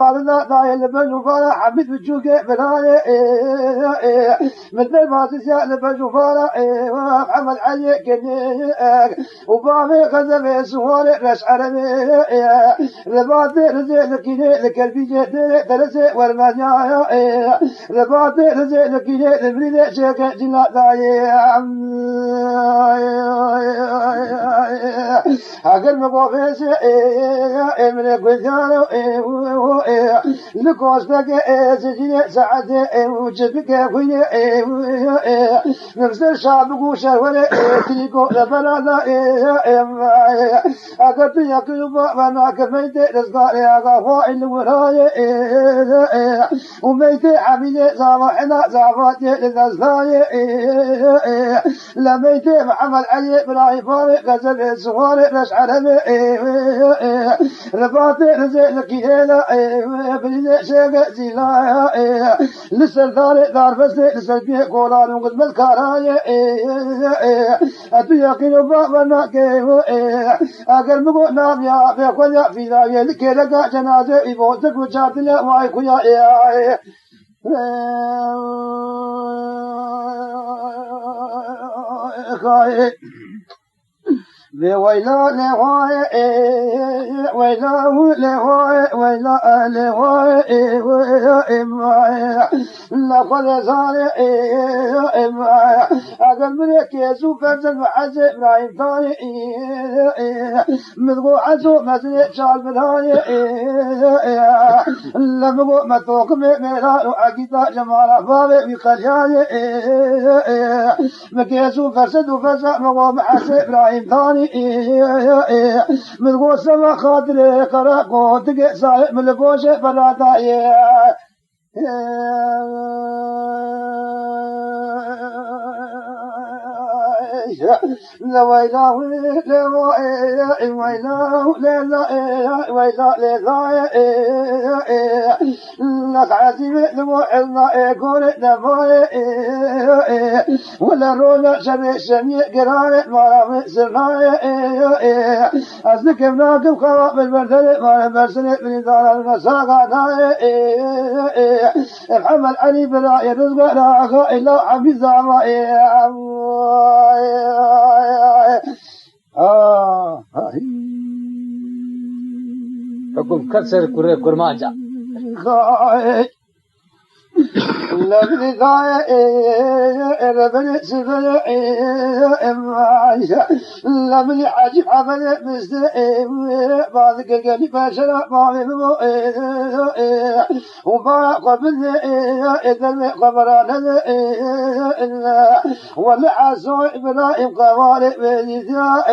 قالنا دايل بجوفارا حمد بجوكي بلاي مثل ما تسأل بجوفارا محمد علي كنيك وبابي غزل سواري رش عربي رباطي رزي لكيني لكالبي جدي درسي والمجايا رباطي رزي لكيني لبريد شيكا جلا داي أقل مقوفيسي من القدانو لكوستك سجيني سعدي وجبك ويني نفس الشعب وشهوري تريكو لبرادا أقلت يقلب وانا كفيت رزقاري أقفوا الوراي وميت حميدي زامحنا زافاتي للنزلاي لميت محمد علي بلاي فاري غزل سواري رش عربي رفاتي رزق لكيلا بلي شيخ زيلا لسه ثاري دار فسي لسه بيه قولان وقد مذكراي أدويا قيلوا بابنا كيفو أقل مقو نام يا في قويا في ذايا لكي لقا جنازة يبوتك وشاتنا وايكو يا خاي ويلا لهواي ويلا لهواي ويلا لهواي لقد صار أقل من يكيسو فرزن وحزن إبراهيم ثاني مذقو عزو مسجد شال مدهاي لمقو متوق ميران وعقيدة جمال فاوي بقلياي مكيسو فرزن وفرزن مقو محسن إبراهيم ثاني من غوصة خاطر قرأ قوتك صاحب من البوشة فراداي لويلا لك عزيم لموعظنا يكون نفاي ولا رولا شمي شمي قرار مرام سرناي أصلك مناكم خواب البردل مرام برسل من دار المساقة محمد علي بلا يرزق لا أخا إلا حمي زعمائي حكم كسر كرماجا لبني ضايع لبني سبع لبني عجيب عمل مستقيم بعد كلي بشرة بعد مو وبا قبل إذا قبرنا ولا عزو إبراهيم قوارب بيديا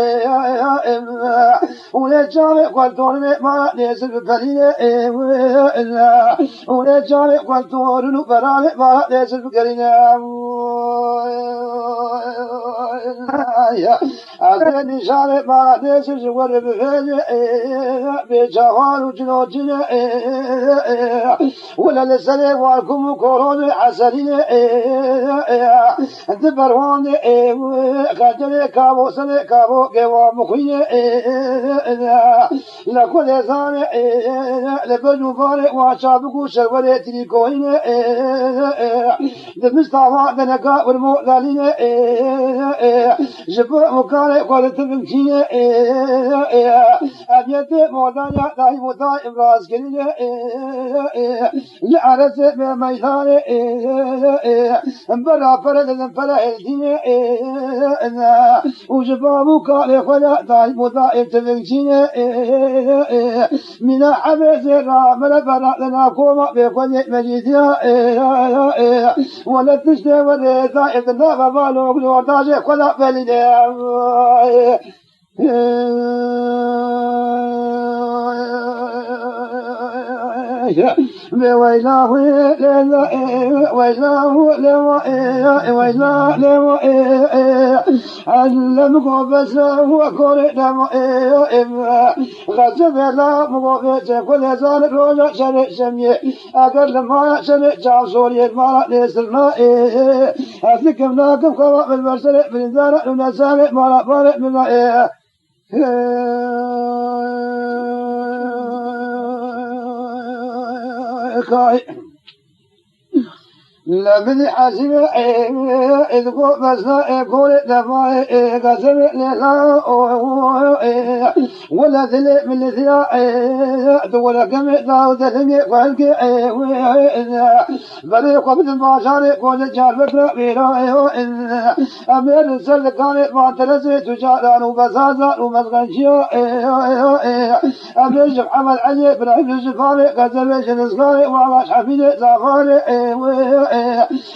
ولا جامع قلتون ما نسب كلينا ولا جامع قلتون برا ما نسب كلينا أغني شارع ما نسب جوار بفعل بجوار وجنوجين ولا لسنة واركم كورونا حسنين دبرون خجل كابو سنة كابو كوا مخين لكل زان لبجو فارق وشابكو شغل تريكوين دمستوى دنكا والمؤذلين جبر مكان قلت بمكين أبيت مولانا داي مدائم راس كريم لعرس بميدان برا فرد فرا الدين وجبابو قال خلا داي مدائم تبكين من عبد الرامل برا لنا كوما بكل مجيديا ولا تشتي ولا دائم النار بالو لو داجي خلا بلدي ويلاه علمكم بس هو كل دم غزب لا مغفت كل زال روج شر شمي أقل ما شر جاسوري ما نسلنا أذكر لكم قوام المرسل من ذا نسال ما فارق من كاي لا بدي حاسب إذ قوم مسنا يقول دفاع قسم لا ولا ذل من ذراع ولا كم داود ذني قلك بريق من البشر يقول جار بكرة بيرا أمير سل كان ما ترسي تجاران وبسازا ومسغنشيا أمير شف عمل علي برعب الزفاري قسم شنسكاري وعلاش حفيد زفاري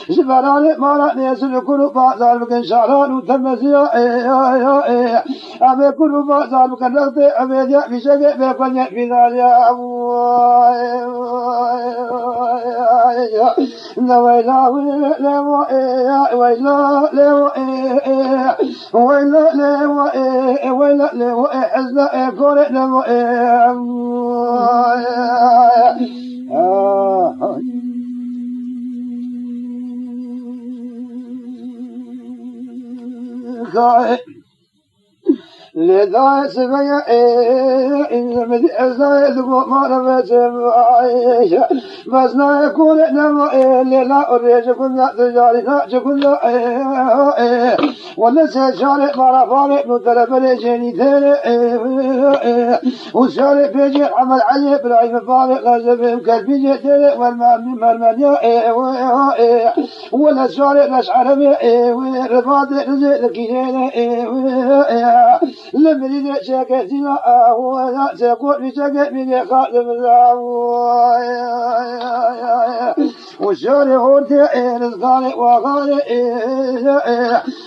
زبران مارا يسل كل بازار بكن شعران وتمسيا أبي كل بازار بكن رغد أبي جاء بشجع بكن في ذاليا ويلا ويلا ويلا حزن كل لذا سمي إن من أزايد ما نفسم عايشة بس لا يكون نما لا أريد كنا تجارنا كنا ولا سجارة مرا فارق نتلف لجني ثاني وسارق بيجي عمل عليه بالعين فارق لازم كالبيجي ثاني والمرمانيا ولا سارق نشعر ورفاض رزق كيني لم يريد شكتنا ولا سيقول بشكت من خاتم الله والشارع هورتي رزقاني وغاني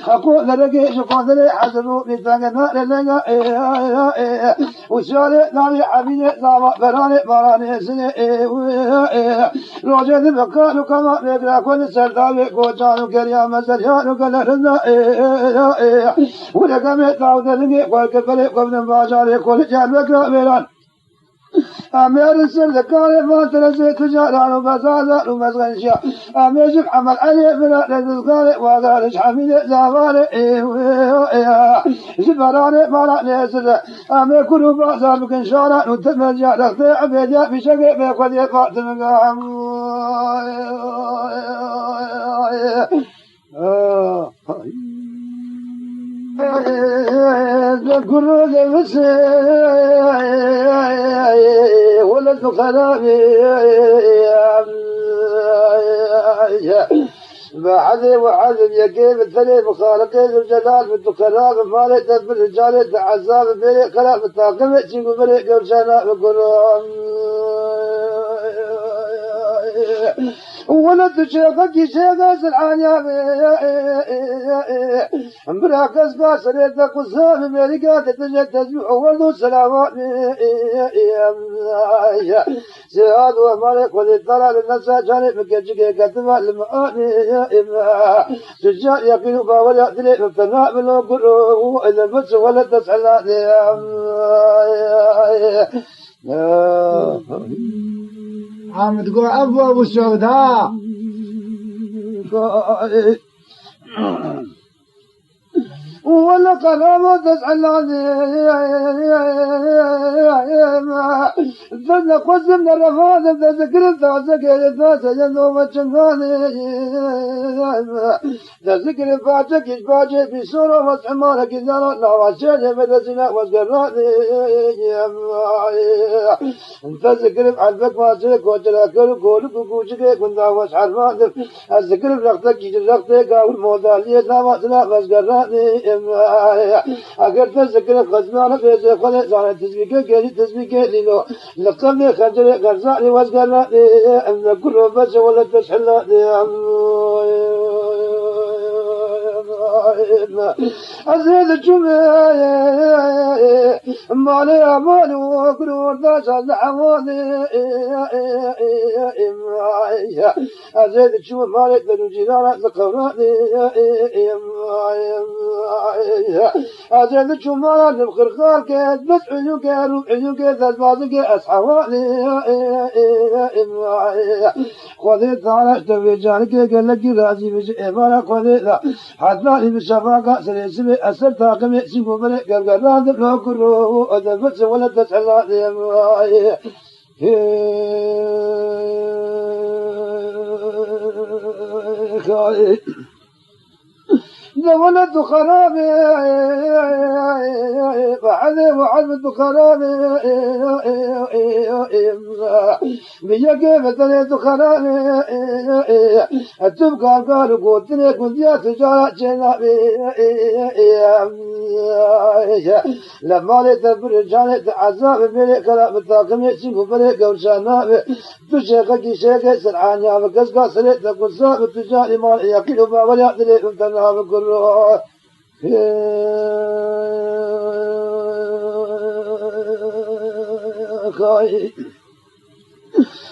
أقول لك شكوث لي حسنوا بثقنا للقاء والشارع نامي حبيبي نامي براني سني روجة بكانو كما بكرا كل سلطاني قوتانو كريام سريانو كالرزا ولكم يتعود لك والكفر قبل باشار كل جال بكرا بيران أمير السلكاني ما ترسي تجاران وبسازا ومسغنشيا أمير شف عمل علي بلا رزقاني وغارش حميد زغاني زبراني مالاني سر أمير كل بازار بكن شاران وتمجا لختي عبيديا بشكي بيقود يفات مقام كل ذي ولد خرابي بعذب وعذب يكيف الثليل مخالقين الجلال بالدخلاء بفارق تثبت الرجال عذاب بريق خلاف الطاقم يتشيق بريق قرشانا بكلهم ولد شيخك شيخ سرعانيا براكز باسر يدك والسلام ميريكات تجد تزبح ولدو السلامات سياد ومالك وذي الطلع للنساء جانب مكجيك كتما المآني سجاء يقين باول يأتني فبتناء منه كله إذا البس ولد تسعلاني عم تقول أبواب السوداء ولا قناة تسعلاني ذنك وزمنا الرفاض تذكر الثاسك الثاسة ينوم الشنغاني تذكر الفاتك يشباجي في سورة واسحمالك إذا لا وشيني مدسنا واسقراني تذكر بحلفك ماسك وجلاكل كولك وكوشك كندا واسحرمان تذكر برختك يجرختك والمودالية نامتنا واسقراني اگر تذكر خزنان بيزي خلي زان تسبيك كيري تسبيك ليلو لقم خجر غرزاني واسقراني ان كل بس ولا تسحلاني أزيد الجمعة مالي أماني وكرور داشا زحماني أزيد الجمعة مالي تنجينا لقوراني أزيد الجمعة نبخر خالك بس عيوك روح عيوك تزبازك أصحواني خذيت على اشتفي جانك قال لك رازي بشي إمانا خذيت حتى بالشفاقة سلسل أسر طاقم يأسيكم بريق القران دفلو كروه أدفت ولا تسعلاني ولد خرابي وعذب خرابي بيجي بدلت خرابي تبقى قالوا قلتني كنت يا تجارة جنابي لما لتبر جانت عذاب بلي كلام الطاقم يسيب بلي قوشانا تشيخ كي شيخ سرعان يا بقسقا سريت قصاب تجاري مال يقيل بابا يقدر يقتنا بكل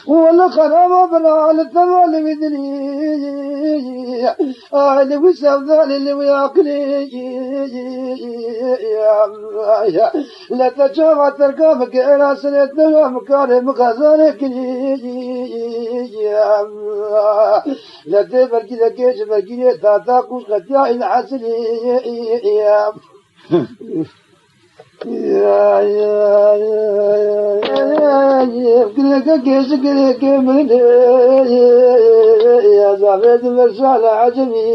ولا خراب بلا الثمال بدني اللي وسام ذال اللي وياكلي لا تجمع تركابك إلى سنة مكان مخزنك لا تبر كذا كيش بكذا تاتاكوش قتيا العسلي كذا كيش كذا كمل يا زعفت مرسال عجمي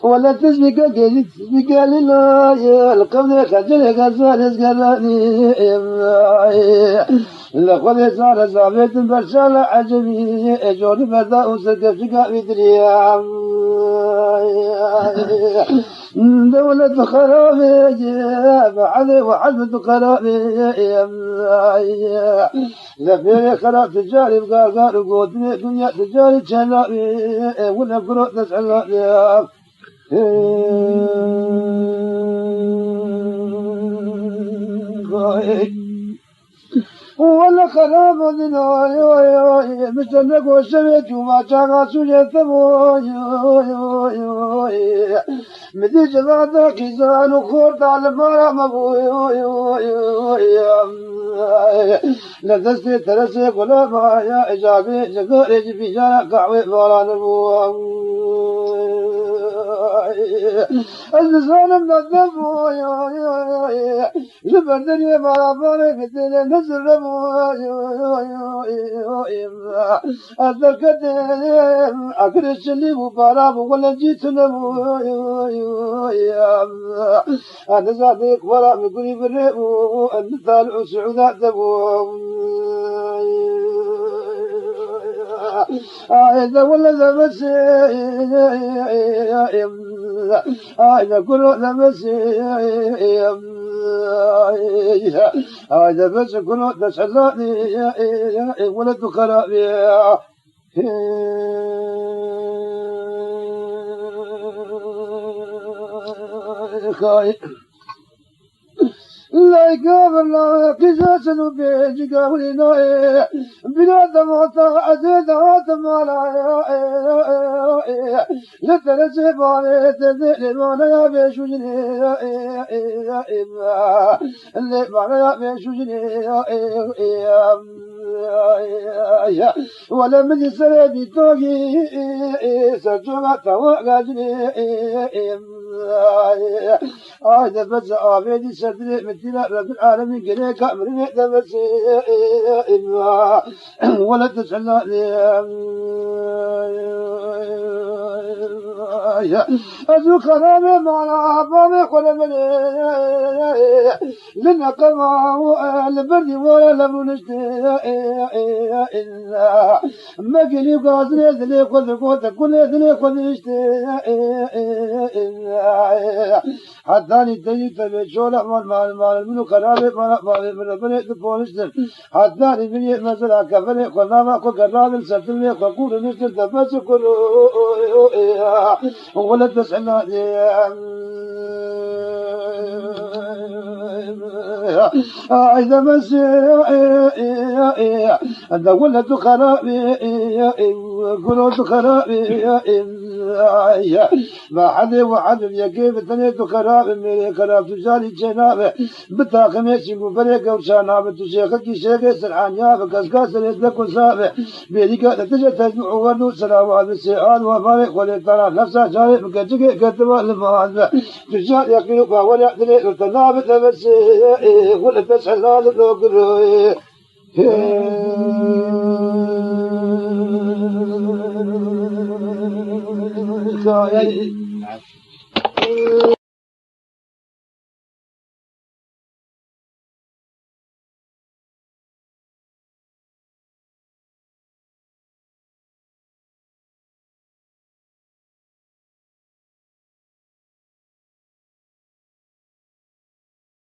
ولا تسبق كذا تسبق لله القبل خجل غزال اسقراني لقد صار زعفت مرسال عجمي جوني فردا وسقف شقا بدريا دولة خرابي بعدي وحزب خرابي لفيني خراب تجاري بقار وقوتني دنيا تجاري تشنابي ولا قروت نسألابي ولا خراب دنيا مستنك وسميت وما تاغا سجدتمو مدي جماعة كيزان وخورت على المرام لدستي ترسي قلا ما يا إجابي جقاري في جانا قعوي بولا نبو الزان من الدبو لبردني مراباني مثل نزل أذكرتهم أكرش اللي مباراب ولا جيت نمو أنا زادك ولا مقولي بالرئو أن طالع سعودات دبو إذا ولا ذبسي إذا كل ذبسي هذا بس كل تسلاني ولد خرابي لا يقابل لا قصاص وبيج قولنا بلاد موتا عزيز واتمالا لترسي بالي تذل ما يا بيشوجني اللي ما يا بيشوجني ولا من يسري توقي سجوا توقعني هذا بس عبيد صدري مثل رب العالمين قريك أمرني دبس ولا تسألني أزو كلامي معنا أبامي قلمني لنا كما لبردي ولا لبنشتي ما قلي قاصني ذلي قد قوت كل ذلي قد اشتي حداني تجيت بشولة مال منو كرابي من بني تبونشتن حداني بني مثلا كفني قناما كرابي سرتني قول نشتن تبس كل ولا تسألنا إذا بس أنت ولد خرابي قلت خرابي ما حد وحد يجيب تنيت خرابي من خراب تجاري جنابه بتاخم يسيب فريق وشانا بتشيخ كي شيخ سرعان يا بكسكاس لك وسابه بيدك تجت وردو سلاوات السعاد وفارق ولترى نفسها جاري مكتك كتبا لما تجار يقينك ولا يقدر تنابت بس ولا تسأل هذا الوقت الكوي